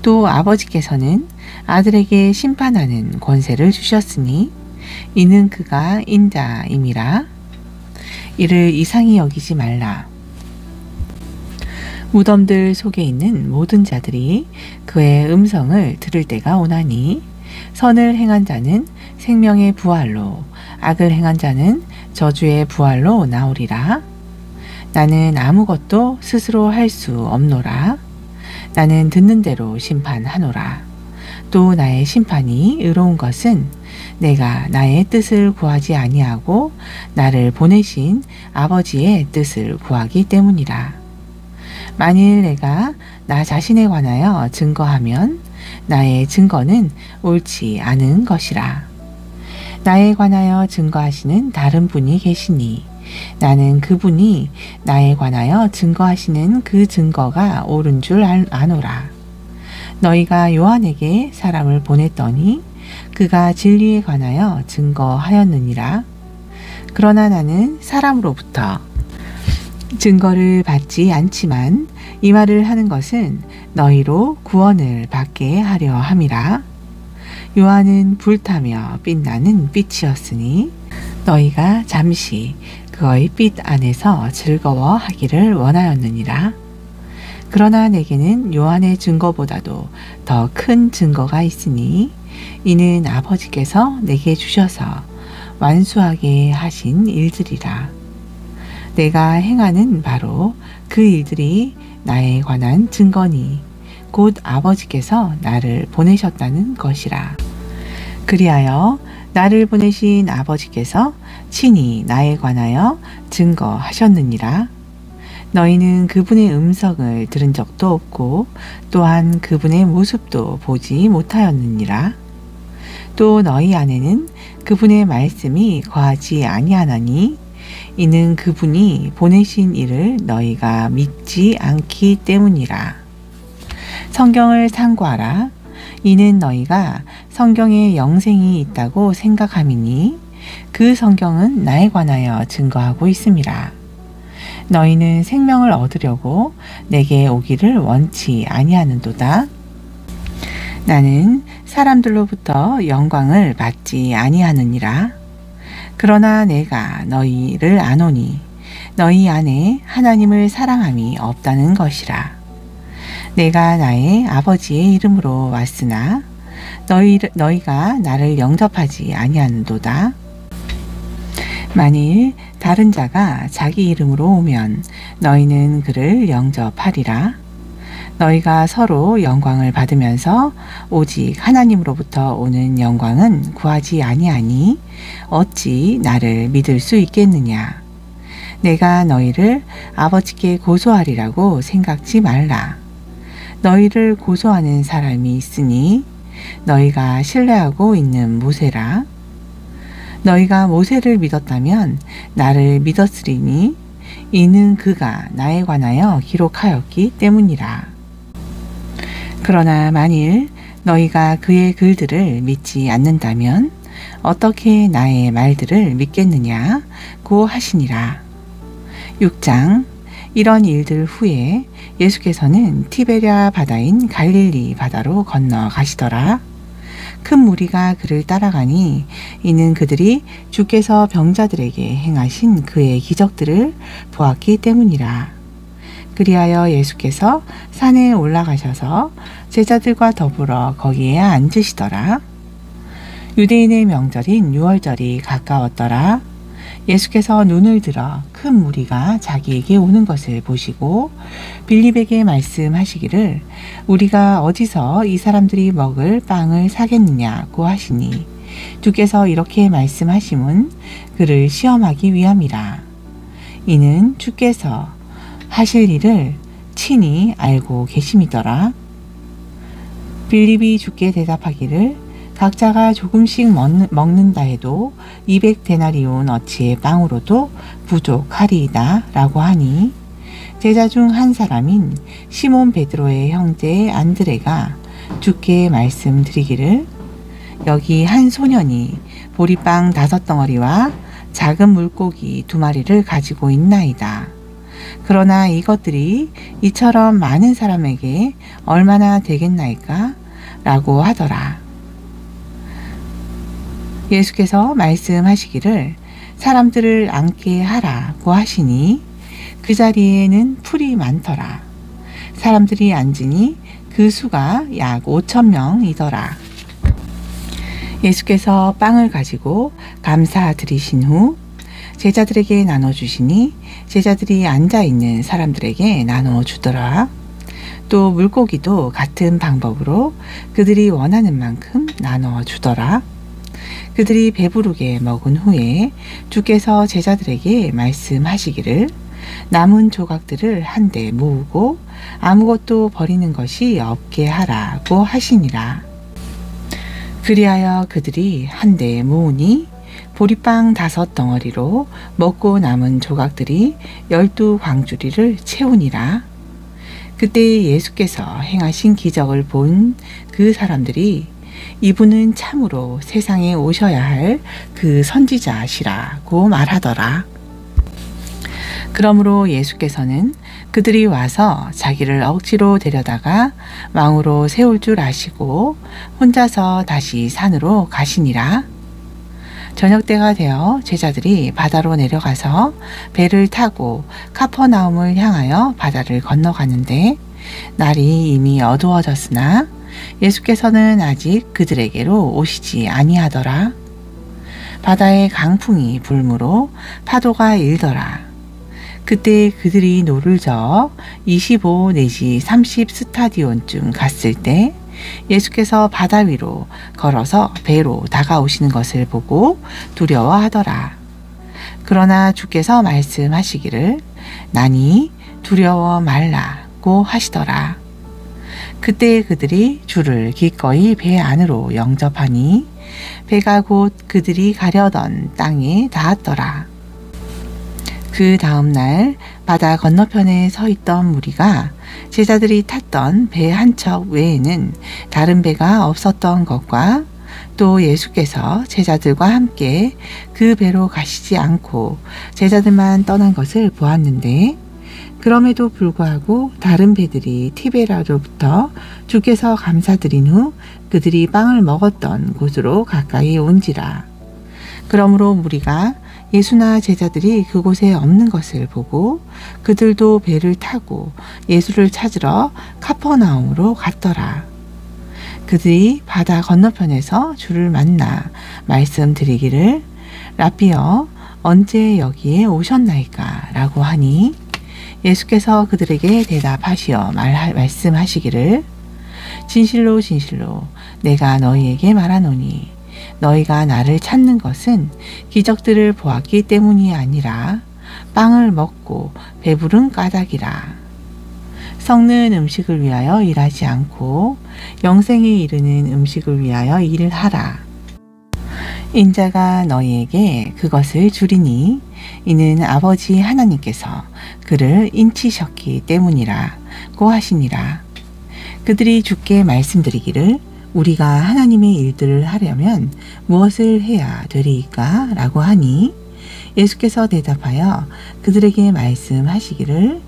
또 아버지께서는 아들에게 심판하는 권세를 주셨으니 이는 그가 인자임이라. 이를 이상히 여기지 말라. 무덤들 속에 있는 모든 자들이 그의 음성을 들을 때가 오나니 선을 행한 자는 생명의 부활로 악을 행한 자는 저주의 부활로 나오리라. 나는 아무것도 스스로 할 수 없노라. 나는 듣는 대로 심판하노라. 또 나의 심판이 의로운 것은 내가 나의 뜻을 구하지 아니하고 나를 보내신 아버지의 뜻을 구하기 때문이라. 만일 내가 나 자신에 관하여 증거하면 나의 증거는 옳지 않은 것이라. 나에 관하여 증거하시는 다른 분이 계시니 나는 그분이 나에 관하여 증거하시는 그 증거가 옳은 줄 아노라. 너희가 요한에게 사람을 보냈더니 그가 진리에 관하여 증거하였느니라. 그러나 나는 사람으로부터 증거를 받지 않지만 이 말을 하는 것은 너희로 구원을 받게 하려 함이라. 요한은 불타며 빛나는 빛이었으니 너희가 잠시 그의 빛 안에서 즐거워하기를 원하였느니라. 그러나 내게는 요한의 증거보다도 더 큰 증거가 있으니 이는 아버지께서 내게 주셔서 완수하게 하신 일들이라. 내가 행하는 바로 그 일들이 나에 관한 증거니 곧 아버지께서 나를 보내셨다는 것이라. 그리하여 나를 보내신 아버지께서 친히 나에 관하여 증거하셨느니라. 너희는 그분의 음성을 들은 적도 없고 또한 그분의 모습도 보지 못하였느니라. 또 너희 안에는 그분의 말씀이 거하지 아니하나니 이는 그분이 보내신 이를 너희가 믿지 않기 때문이라. 성경을 상고하라. 이는 너희가 성경에 영생이 있다고 생각함이니 그 성경은 나에 관하여 증거하고 있음이라. 너희는 생명을 얻으려고 내게 오기를 원치 아니하는도다. 나는 사람들로부터 영광을 받지 아니하느니라. 그러나 내가 너희를 아노니 너희 안에 하나님을 사랑함이 없다는 것이라. 내가 나의 아버지의 이름으로 왔으나 너희가 나를 영접하지 아니하는도다. 만일 다른 자가 자기 이름으로 오면 너희는 그를 영접하리라. 너희가 서로 영광을 받으면서 오직 하나님으로부터 오는 영광은 구하지 아니하니 어찌 나를 믿을 수 있겠느냐. 내가 너희를 아버지께 고소하리라고 생각지 말라. 너희를 고소하는 사람이 있으니 너희가 신뢰하고 있는 모세라. 너희가 모세를 믿었다면 나를 믿었으리니 이는 그가 나에 관하여 기록하였기 때문이라. 그러나 만일 너희가 그의 글들을 믿지 않는다면 어떻게 나의 말들을 믿겠느냐고 하시니라. 6장. 이런 일들 후에 예수께서는 티베랴 바다인 갈릴리 바다로 건너가시더라. 큰 무리가 그를 따라가니 이는 그들이 주께서 병자들에게 행하신 그의 기적들을 보았기 때문이라. 그리하여 예수께서 산에 올라가셔서 제자들과 더불어 거기에 앉으시더라. 유대인의 명절인 유월절이 가까웠더라. 예수께서 눈을 들어 큰 무리가 자기에게 오는 것을 보시고 빌립에게 말씀하시기를 우리가 어디서 이 사람들이 먹을 빵을 사겠느냐고 하시니 주께서 이렇게 말씀하심은 그를 시험하기 위함이라. 이는 주께서 하실 일을 친히 알고 계심이더라. 빌립이 주께 대답하기를 각자가 조금씩 먹는다 해도 200데나리온 어치의 빵으로도 부족하리이다 라고 하니 제자 중 한 사람인 시몬 베드로의 형제 안드레가 주께 말씀드리기를 여기 한 소년이 보리빵 5덩어리와 작은 물고기 2마리를 가지고 있나이다. 그러나 이것들이 이처럼 많은 사람에게 얼마나 되겠나이까? 라고 하더라. 예수께서 말씀하시기를 사람들을 앉게 하라고 하시니 그 자리에는 풀이 많더라. 사람들이 앉으니 그 수가 약 5,000명이더라. 예수께서 빵을 가지고 감사드리신 후 제자들에게 나눠주시니 제자들이 앉아있는 사람들에게 나눠주더라. 또 물고기도 같은 방법으로 그들이 원하는 만큼 나눠주더라. 그들이 배부르게 먹은 후에 주께서 제자들에게 말씀하시기를 남은 조각들을 한데 모으고 아무것도 버리는 것이 없게 하라고 하시니라. 그리하여 그들이 한데 모으니 보리빵 5덩어리로 먹고 남은 조각들이 12광주리를 채우니라. 그때 예수께서 행하신 기적을 본 그 사람들이 이분은 참으로 세상에 오셔야 할 그 선지자시라고 말하더라. 그러므로 예수께서는 그들이 와서 자기를 억지로 데려다가 왕으로 세울 줄 아시고 혼자서 다시 산으로 가시니라. 저녁 때가 되어 제자들이 바다로 내려가서 배를 타고 카퍼나움을 향하여 바다를 건너가는데 날이 이미 어두워졌으나 예수께서는 아직 그들에게로 오시지 아니하더라. 바다에 강풍이 불므로 파도가 일더라. 그때 그들이 노를 저어 25 내지 30 스타디온쯤 갔을 때 예수께서 바다 위로 걸어서 배로 다가오시는 것을 보고 두려워하더라. 그러나 주께서 말씀하시기를 나니 두려워 말라고 하시더라. 그때 그들이 주를 기꺼이 배 안으로 영접하니 배가 곧 그들이 가려던 땅에 닿았더라. 그 다음 날 바다 건너편에 서 있던 무리가 제자들이 탔던 배 한 척 외에는 다른 배가 없었던 것과 또 예수께서 제자들과 함께 그 배로 가시지 않고 제자들만 떠난 것을 보았는데 그럼에도 불구하고 다른 배들이 티베라로부터 주께서 감사드린 후 그들이 빵을 먹었던 곳으로 가까이 온지라. 그러므로 무리가 예수나 제자들이 그곳에 없는 것을 보고 그들도 배를 타고 예수를 찾으러 카퍼나움으로 갔더라. 그들이 바다 건너편에서 주를 만나 말씀드리기를 라삐여 언제 여기에 오셨나이까 라고 하니 예수께서 그들에게 대답하시어 말씀하시기를 진실로 진실로 내가 너희에게 말하노니 너희가 나를 찾는 것은 기적들을 보았기 때문이 아니라 빵을 먹고 배부른 까닭이라. 썩는 음식을 위하여 일하지 않고 영생에 이르는 음식을 위하여 일을 하라. 인자가 너희에게 그것을 주리니 이는 아버지 하나님께서 그를 인치셨기 때문이라고 하시니라. 그들이 주께 말씀드리기를 우리가 하나님의 일들을 하려면 무엇을 해야 되리이까? 라고 하니 예수께서 대답하여 그들에게 말씀하시기를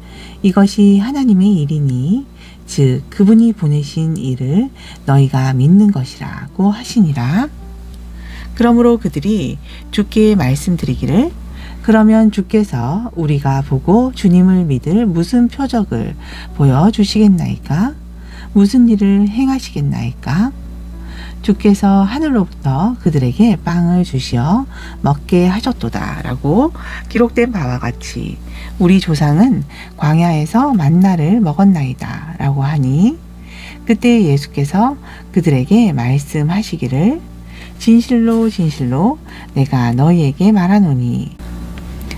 이것이 하나님의 일이니 즉 그분이 보내신 일을 너희가 믿는 것이라고 하시니라. 그러므로 그들이 주께 말씀드리기를 그러면 주께서 우리가 보고 주님을 믿을 무슨 표적을 보여주시겠나이까? 무슨 일을 행하시겠나이까? 주께서 하늘로부터 그들에게 빵을 주시어 먹게 하셨도다 라고 기록된 바와 같이 우리 조상은 광야에서 만나를 먹었나이다 라고 하니 그때 예수께서 그들에게 말씀하시기를 진실로 진실로 내가 너희에게 말하노니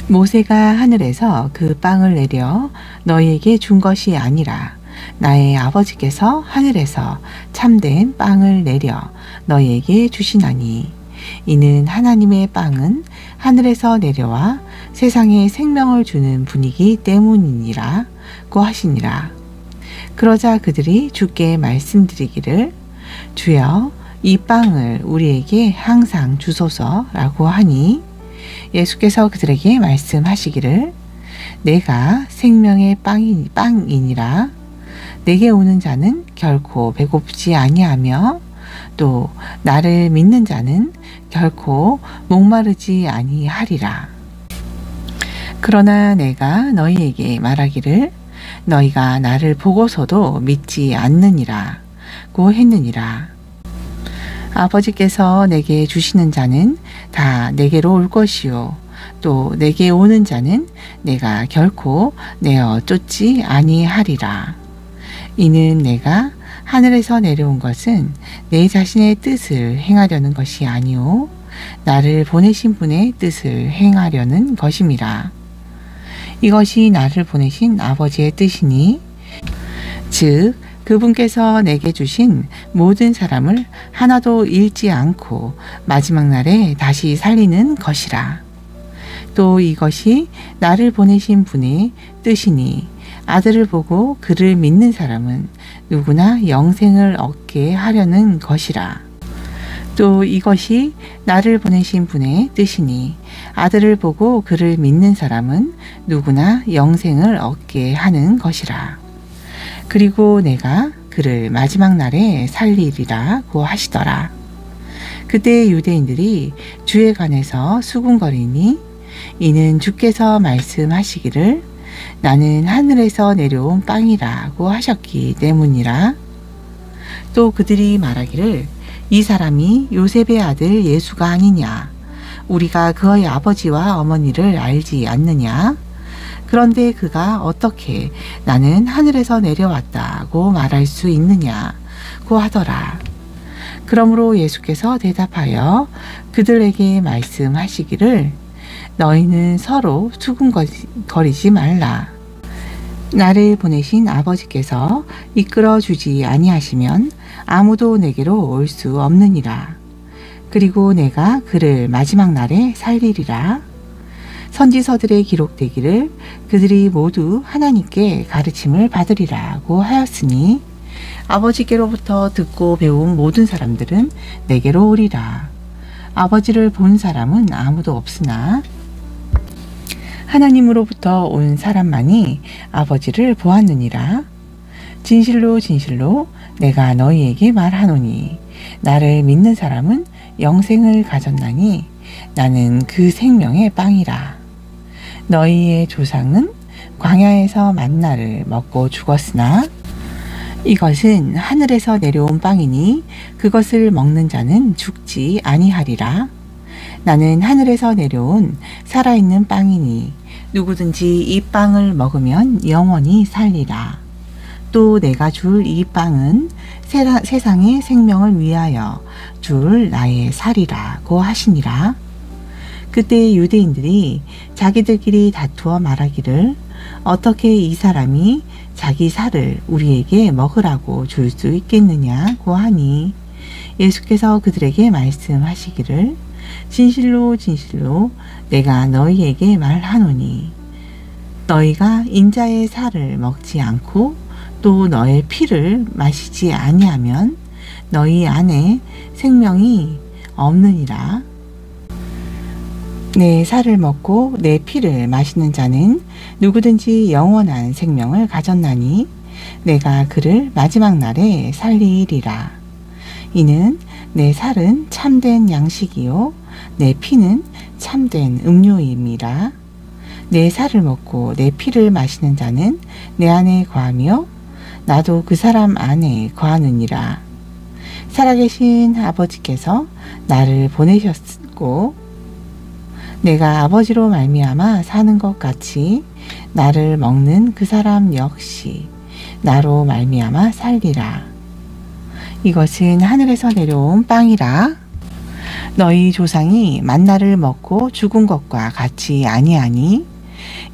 모세가 하늘에서 그 빵을 내려 너희에게 준 것이 아니라 나의 아버지께서 하늘에서 참된 빵을 내려 너희에게 주시나니 이는 하나님의 빵은 하늘에서 내려와 세상에 생명을 주는 분이기 때문이니라고 하시니라. 그러자 그들이 주께 말씀드리기를 주여 이 빵을 우리에게 항상 주소서라고 하니 예수께서 그들에게 말씀하시기를 내가 생명의 빵이니라. 내게 오는 자는 결코 배고프지 아니하며 또 나를 믿는 자는 결코 목마르지 아니하리라. 그러나 내가 너희에게 말하기를 너희가 나를 보고서도 믿지 않느니라고 했느니라. 아버지께서 내게 주시는 자는 다 내게로 올 것이요 또 내게 오는 자는 내가 결코 내어 쫓지 아니하리라. 이는 내가 하늘에서 내려온 것은 내 자신의 뜻을 행하려는 것이 아니오 나를 보내신 분의 뜻을 행하려는 것임이라. 이것이 나를 보내신 아버지의 뜻이니 즉 그분께서 내게 주신 모든 사람을 하나도 잃지 않고 마지막 날에 다시 살리는 것이라. 또 이것이 나를 보내신 분의 뜻이니 아들을 보고 그를 믿는 사람은 누구나 영생을 얻게 하려는 것이라. 또 이것이 나를 보내신 분의 뜻이니 아들을 보고 그를 믿는 사람은 누구나 영생을 얻게 하는 것이라. 그리고 내가 그를 마지막 날에 살리리라고 하시더라. 그때 유대인들이 주에 관해서 수군거리니 이는 주께서 말씀하시기를 나는 하늘에서 내려온 빵이라고 하셨기 때문이라. 또 그들이 말하기를 이 사람이 요셉의 아들 예수가 아니냐? 우리가 그의 아버지와 어머니를 알지 않느냐? 그런데 그가 어떻게 나는 하늘에서 내려왔다고 말할 수 있느냐고 하더라. 그러므로 예수께서 대답하여 그들에게 말씀하시기를 너희는 서로 수군거리지 말라. 나를 보내신 아버지께서 이끌어 주지 아니하시면 아무도 내게로 올 수 없느니라. 그리고 내가 그를 마지막 날에 살리리라. 선지서들에 기록되기를 그들이 모두 하나님께 가르침을 받으리라고 하였으니 아버지께로부터 듣고 배운 모든 사람들은 내게로 오리라. 아버지를 본 사람은 아무도 없으나 하나님으로부터 온 사람만이 아버지를 보았느니라. 진실로 진실로 내가 너희에게 말하노니 나를 믿는 사람은 영생을 가졌나니 나는 그 생명의 빵이라. 너희의 조상은 광야에서 만나를 먹고 죽었으나 이것은 하늘에서 내려온 빵이니 그것을 먹는 자는 죽지 아니하리라. 나는 하늘에서 내려온 살아있는 빵이니 누구든지 이 빵을 먹으면 영원히 살리라. 또 내가 줄 이 빵은 세상의 생명을 위하여 줄 나의 살이라고 하시니라. 그때 유대인들이 자기들끼리 다투어 말하기를 어떻게 이 사람이 자기 살을 우리에게 먹으라고 줄 수 있겠느냐고 하니 예수께서 그들에게 말씀하시기를 진실로 진실로 내가 너희에게 말하노니 너희가 인자의 살을 먹지 않고 또 너의 피를 마시지 아니하면 너희 안에 생명이 없느니라. 내 살을 먹고 내 피를 마시는 자는 누구든지 영원한 생명을 가졌나니 내가 그를 마지막 날에 살리리라. 이는 내 살은 참된 양식이요 내 피는 참된 음료임이라. 내 살을 먹고 내 피를 마시는 자는 내 안에 거하며 나도 그 사람 안에 거하느니라. 살아계신 아버지께서 나를 보내셨고 내가 아버지로 말미암아 사는 것 같이 나를 먹는 그 사람 역시 나로 말미암아 살리라. 이것은 하늘에서 내려온 빵이라. 너희 조상이 만나를 먹고 죽은 것과 같이 아니하니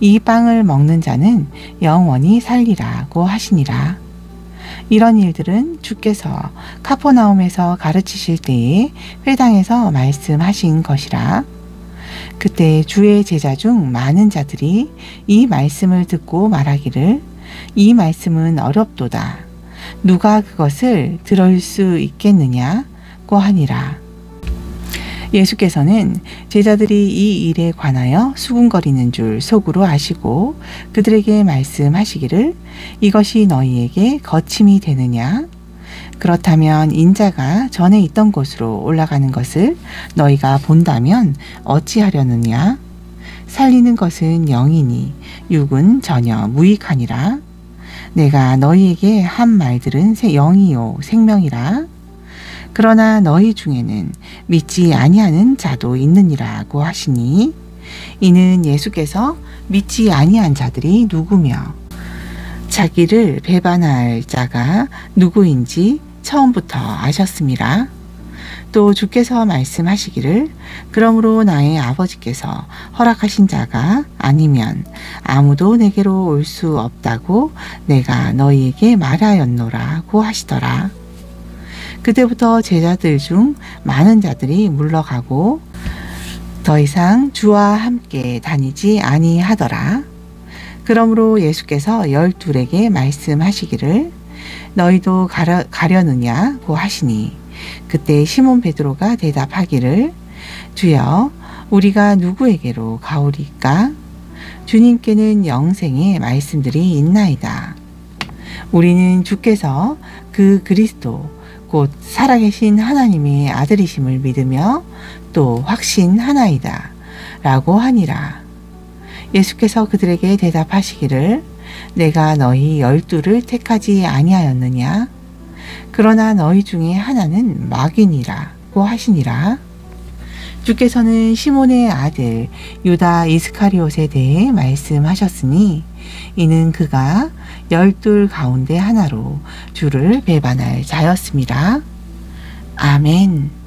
이 빵을 먹는 자는 영원히 살리라고 하시니라. 이런 일들은 주께서 카퍼나움에서 가르치실 때에 회당에서 말씀하신 것이라. 그때 주의 제자 중 많은 자들이 이 말씀을 듣고 말하기를 이 말씀은 어렵도다. 누가 그것을 들을 수 있겠느냐고 하니라. 예수께서는 제자들이 이 일에 관하여 수군거리는 줄 속으로 아시고 그들에게 말씀하시기를 이것이 너희에게 거침이 되느냐? 그렇다면 인자가 전에 있던 곳으로 올라가는 것을 너희가 본다면 어찌하려느냐? 살리는 것은 영이니 육은 전혀 무익하니라. 내가 너희에게 한 말들은 영이요 생명이라. 그러나 너희 중에는 믿지 아니하는 자도 있느니라고 하시니 이는 예수께서 믿지 아니한 자들이 누구며 자기를 배반할 자가 누구인지 처음부터 아셨음이라. 또 주께서 말씀하시기를 그러므로 나의 아버지께서 허락하신 자가 아니면 아무도 내게로 올 수 없다고 내가 너희에게 말하였노라고 하시더라. 그때부터 제자들 중 많은 자들이 물러가고 더 이상 주와 함께 다니지 아니하더라. 그러므로 예수께서 12에게 말씀하시기를 너희도 가려느냐고 하시니 그때 시몬 베드로가 대답하기를 주여 우리가 누구에게로 가오리까? 주님께는 영생의 말씀들이 있나이다. 우리는 주께서 그 그리스도 곧 살아계신 하나님의 아들이심을 믿으며 또 확신하나이다 라고 하니라. 예수께서 그들에게 대답하시기를 내가 너희 12를 택하지 아니하였느냐? 그러나 너희 중에 하나는 마귀니라고 하시니라. 주께서는 시몬의 아들 유다 이스카리옷에 대해 말씀하셨으니 이는 그가 12 가운데 하나로 주를 배반할 자였습니다. 아멘.